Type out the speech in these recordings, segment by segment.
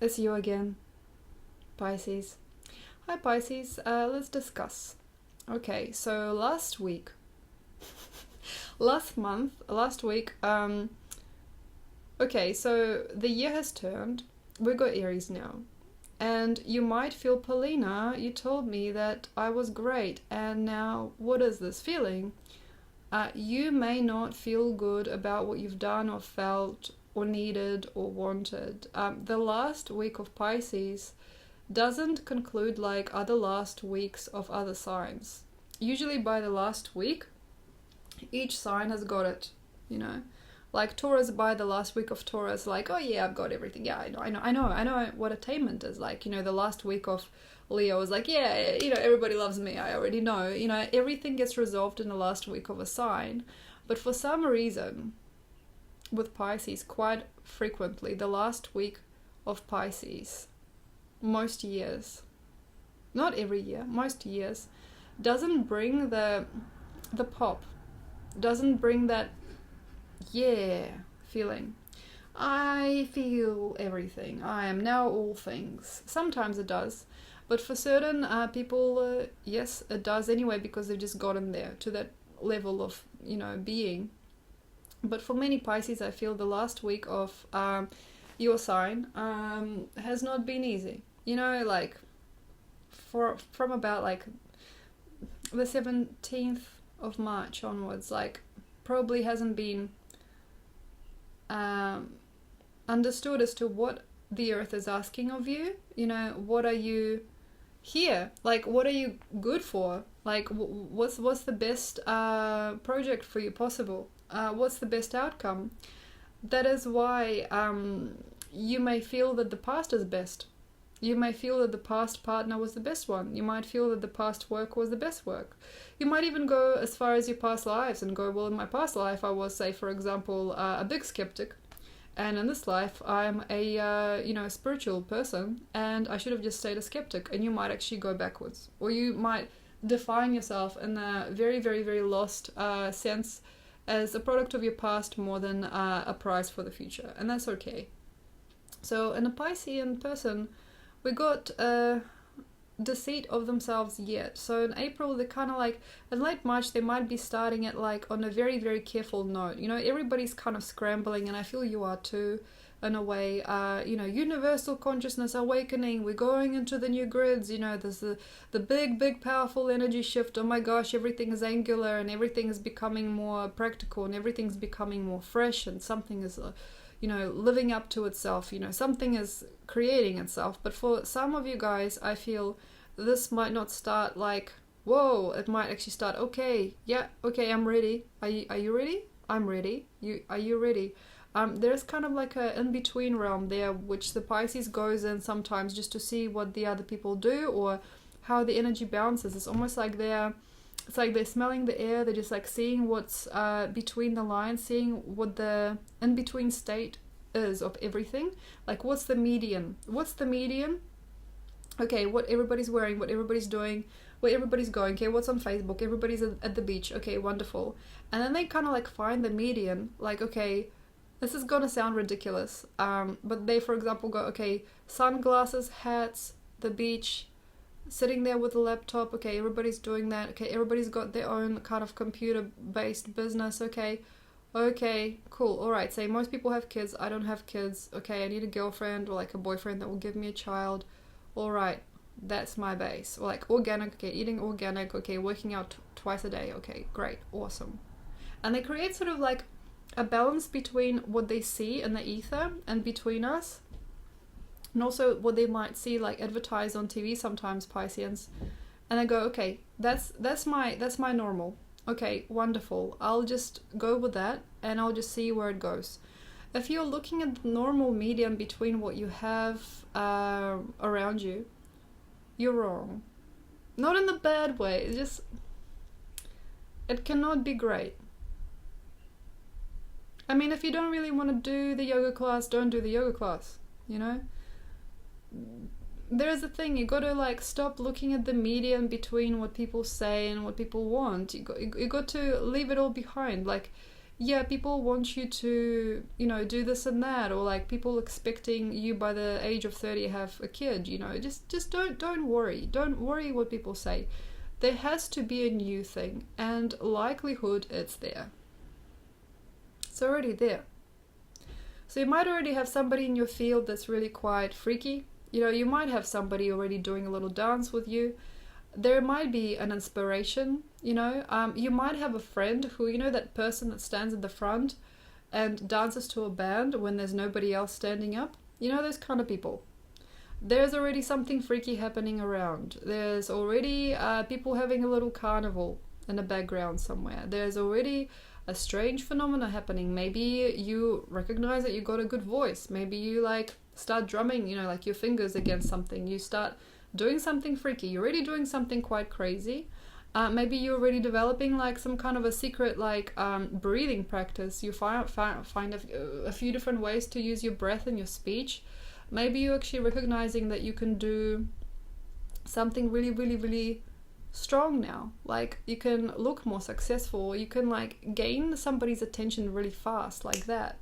it's you again, Pisces. Hi Pisces, let's discuss. Okay, so last week, last week, okay, so the year has turned, we got Aries now. And you might feel, Paulina, you told me that I was great, and now what is this feeling? You may not feel good about what you've done or felt or needed or wanted. The last week of Pisces doesn't conclude like other last weeks of other signs. Usually by the last week, each sign has got it, you know. Like Taurus, by the last week of Taurus, like, oh yeah, I've got everything. Yeah, I know what attainment is like. You know, the last week of Leo is like, yeah, you know, everybody loves me. I already know. You know, everything gets resolved in the last week of a sign. But for some reason, with Pisces, quite frequently, the last week of Pisces, most years, not every year, most years, doesn't bring the pop, doesn't bring that yeah feeling. I feel everything. I am now all things. Sometimes it does, but for certain people, yes, it does anyway, because they've just gotten there to that level of, you know, being. But for many Pisces, I feel the last week of your sign has not been easy. You know, like from about like the 17th of March onwards, like probably hasn't been understood as to what the earth is asking of you. You know, what are you here? Like, what are you good for? Like, what's the best project for you possible? What's the best outcome? That is why you may feel that the past is best. You may feel that the past partner was the best one. You might feel that the past work was the best work. You might even go as far as your past lives and go, well, in my past life, I was, say, for example, a big skeptic. And in this life, I'm a, you know, spiritual person, and I should have just stayed a skeptic. And you might actually go backwards. Or you might define yourself in a very, very, very lost sense as a product of your past more than a prize for the future. And that's okay. So in a Piscean person, we got deceit of themselves yet. So in April, they're kind of like, in late March, they might be starting it like on a very, very careful note. You know, everybody's kind of scrambling, and I feel you are too, in a way. You know, universal consciousness awakening, we're going into the new grids. You know, there's the big, powerful energy shift. Oh my gosh, everything is angular, and everything is becoming more practical, and everything's becoming more fresh, and something is you know, living up to itself, you know, something is creating itself. But for some of you guys, I feel this might not start like, whoa, it might actually start, okay, yeah, okay, I'm ready. Are you ready? I'm ready. Are you ready? There's kind of like a in-between realm there, which the Pisces goes in sometimes just to see what the other people do or how the energy bounces. It's almost like they're smelling the air. They're just like seeing what's between the lines, seeing what the in-between state is of everything. Like, what's the median? Okay, what everybody's wearing, what everybody's doing, where everybody's going. Okay, what's on Facebook? Everybody's at the beach. Okay, wonderful. And then they kind of like find the median. Like, okay, this is gonna sound ridiculous, but they, for example, go, okay, sunglasses, hats, the beach, sitting there with a laptop. Okay, everybody's doing that. Okay, everybody's got their own kind of computer-based business. Okay, cool. All right, say most people have kids. I don't have kids. Okay, I need a girlfriend or like a boyfriend that will give me a child. All right, that's my base. Or like organic. Okay, eating organic. Okay, working out twice a day. Okay, great, awesome. And they create sort of like a balance between what they see in the ether and between us. And also what they might see like advertised on TV sometimes, Pisceans. And I go, okay, that's my normal. Okay, wonderful. I'll just go with that and I'll just see where it goes. If you're looking at the normal medium between what you have around you, you're wrong. Not in the bad way. It's just, it cannot be great. I mean, if you don't really want to do the yoga class, don't do the yoga class, you know? There's a thing, you gotta like stop looking at the medium between what people say and what people want. You got to leave it all behind. Like, yeah, people want you to, you know, do this and that, or like people expecting you by the age of 30 have a kid, you know, just don't worry. Don't worry what people say. There has to be a new thing, and likelihood it's there. It's already there. So you might already have somebody in your field that's really quite freaky. You know, you might have somebody already doing a little dance with you. There might be an inspiration, you know. You might have a friend who, you know, that person that stands in the front and dances to a band when there's nobody else standing up. You know, those kind of people. There's already something freaky happening around. There's already people having a little carnival in the background somewhere. There's already a strange phenomena happening. Maybe you recognize that you got a good voice. Maybe you like start drumming, you know, like your fingers against something. You start doing something freaky. You're already doing something quite crazy. Maybe you're already developing like some kind of a secret like breathing practice. You find a few different ways to use your breath and your speech. Maybe you're actually recognizing that you can do something really, really, really strong now. Like you can look more successful. You can like gain somebody's attention really fast like that.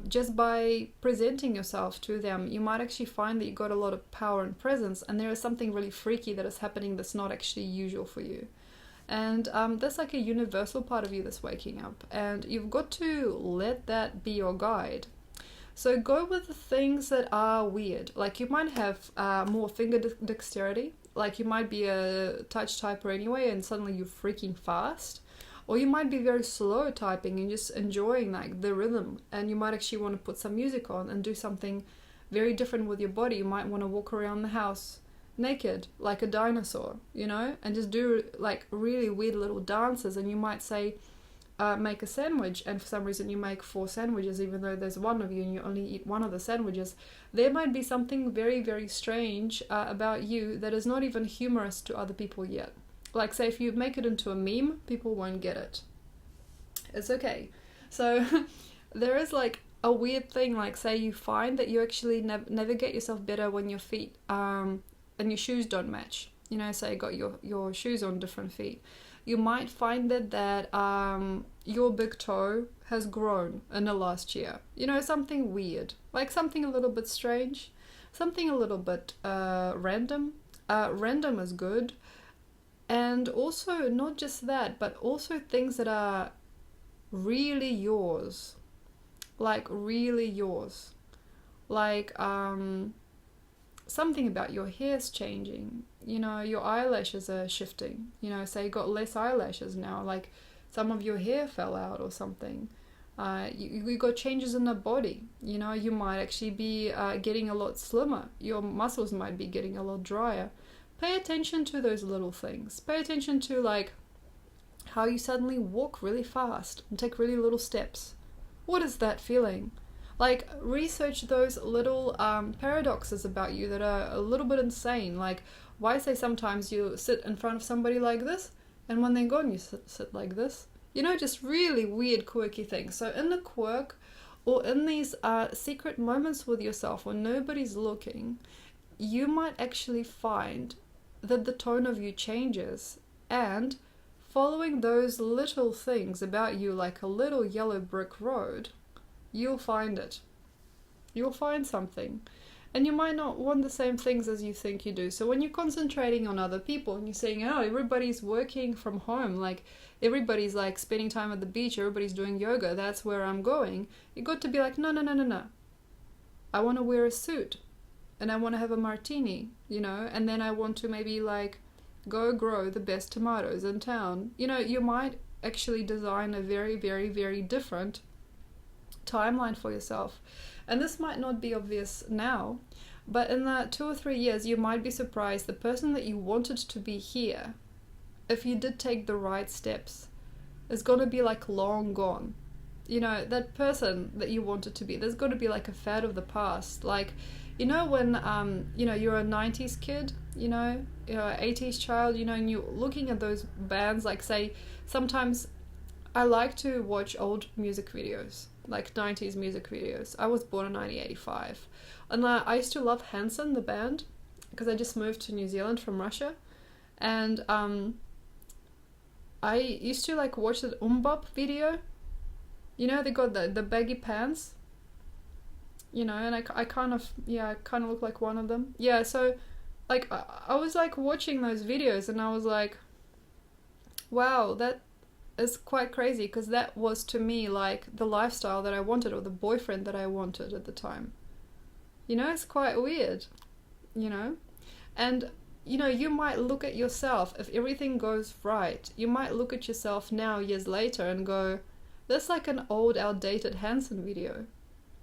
Just by presenting yourself to them, you might actually find that you got a lot of power and presence, and there is something really freaky that is happening that's not actually usual for you. And that's like a universal part of you that's waking up, and you've got to let that be your guide. So go with the things that are weird. Like you might have more finger dexterity, like you might be a touch typer anyway, and suddenly you're freaking fast. Or you might be very slow typing and just enjoying like the rhythm, and you might actually want to put some music on and do something very different with your body. You might want to walk around the house naked like a dinosaur, you know, and just do like really weird little dances. And you might say make a sandwich, and for some reason you make 4 sandwiches even though there's one of you and you only eat one of the sandwiches. There might be something very, very strange about you that is not even humorous to other people yet. Like say if you make it into a meme, people won't get it. It's okay. So there is like a weird thing, like say you find that you actually navigate yourself better when your feet and your shoes don't match. You know, say you got your shoes on different feet. You might find that your big toe has grown in the last year. You know, something weird, like something a little bit strange, something a little bit random. Random is good. And also, not just that, but also things that are really yours. Like, really yours. Like, something about your hair's changing. You know, your eyelashes are shifting. You know, say you got less eyelashes now. Like, some of your hair fell out or something. You got changes in the body. You know, you might actually be getting a lot slimmer. Your muscles might be getting a lot drier. Pay attention to those little things. Pay attention to like how you suddenly walk really fast and take really little steps. What is that feeling? Like research those little paradoxes about you that are a little bit insane. Like why say sometimes you sit in front of somebody like this, and when they're gone you sit like this. You know, just really weird quirky things. So in the quirk or in these secret moments with yourself when nobody's looking, you might actually find that the tone of you changes, and following those little things about you like a little yellow brick road, you'll find it. You'll find something. And you might not want the same things as you think you do. So when you're concentrating on other people and you're saying, oh, everybody's working from home, like everybody's like spending time at the beach, everybody's doing yoga, that's where I'm going, you got to be like, no. I want to wear a suit. And I want to have a martini, you know, and then I want to maybe like go grow the best tomatoes in town. You know, you might actually design a very, very, very different timeline for yourself. And this might not be obvious now, but in the 2 or 3 years, you might be surprised the person that you wanted to be here, if you did take the right steps, is going to be like long gone. You know, that person that you wanted to be, there's got to be like a fad of the past. Like, you know, when, you know, you're a 90s kid, you know, you're an 80s child, you know, and you're looking at those bands, like say, sometimes I like to watch old music videos, like 90s music videos. I was born in 1985. And I used to love Hanson, the band, because I just moved to New Zealand from Russia. And I used to like watch the Umbop video. You know, they got the baggy pants, you know, and I kind of, yeah, I kind of look like one of them. Yeah, so like I was like watching those videos and I was like, wow, that is quite crazy, because that was to me like the lifestyle that I wanted, or the boyfriend that I wanted at the time. You know, it's quite weird, you know? And, you know, you might look at yourself, if everything goes right, you might look at yourself now, years later, and go, that's like an old, outdated Hanson video.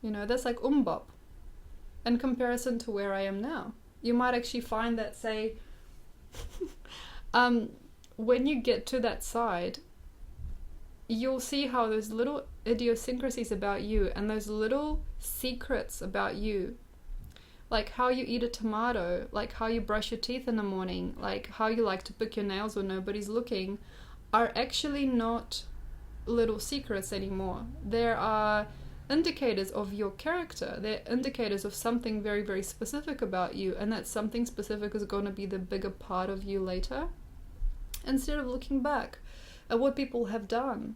You know, that's like Umbop in comparison to where I am now. You might actually find that, say, when you get to that side, you'll see how those little idiosyncrasies about you and those little secrets about you, like how you eat a tomato, like how you brush your teeth in the morning, like how you like to pick your nails when nobody's looking, are actually not little secrets anymore. There are indicators of your character. They're indicators of something very, very specific about you, and that something specific is going to be the bigger part of you later, instead of looking back at what people have done.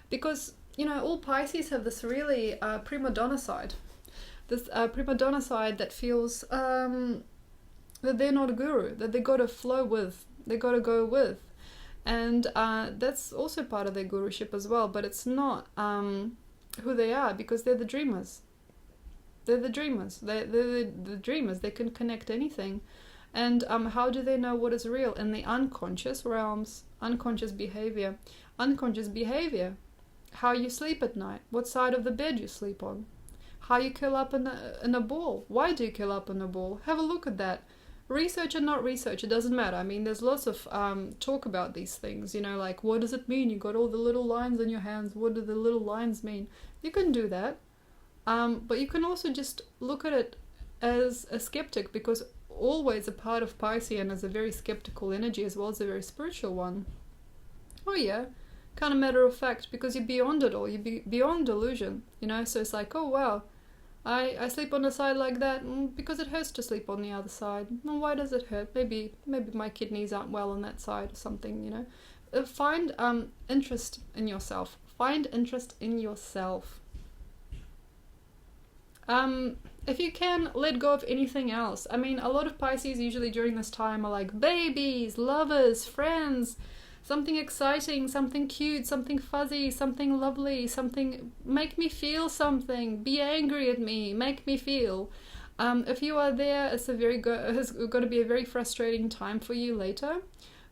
Because, you know, all Pisces have this really prima donna side. This prima donna side that feels that they're not a guru, that they got to flow with, they got to go with. And that's also part of their guruship as well, but it's not who they are, because they're the dreamers. They're the dreamers. They're the dreamers. They can connect anything. And how do they know what is real? In the unconscious realms, unconscious behavior. Unconscious behavior. How you sleep at night. What side of the bed you sleep on. How you curl up in a ball. Why do you curl up in a ball? Have a look at that. Research or not research, it doesn't matter. I mean, there's lots of talk about these things, you know, like, what does it mean? You got all the little lines in your hands. What do the little lines mean? You can do that. But you can also just look at it as a skeptic, because always a part of Piscean is a very skeptical energy as well as a very spiritual one. Oh yeah, kind of matter of fact, because you're beyond it all. You're beyond delusion, you know. So it's like, oh wow, I sleep on the side like that because it hurts to sleep on the other side. Well, why does it hurt? Maybe my kidneys aren't well on that side or something, you know. Find interest in yourself. Find interest in yourself. If you can, let go of anything else. I mean, a lot of Pisces usually during this time are like babies, lovers, friends, something exciting, something cute, something fuzzy, something lovely, something, make me feel something, be angry at me, make me feel. If you are there, it's going to be a very frustrating time for you later.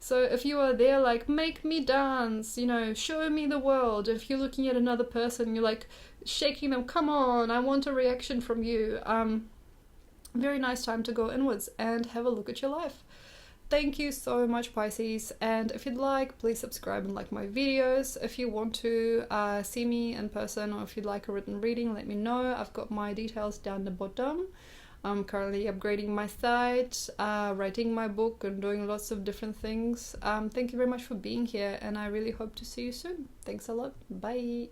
So if you are there, like, make me dance, you know, show me the world. If you're looking at another person, you're like shaking them, come on, I want a reaction from you. Very nice time to go inwards and have a look at your life. Thank you so much, Pisces. And if you'd like, please subscribe and like my videos. If you want to see me in person, or if you'd like a written reading, let me know. I've got my details down the bottom. I'm currently upgrading my site, writing my book, and doing lots of different things. Thank you very much for being here, and I really hope to see you soon. Thanks a lot. Bye.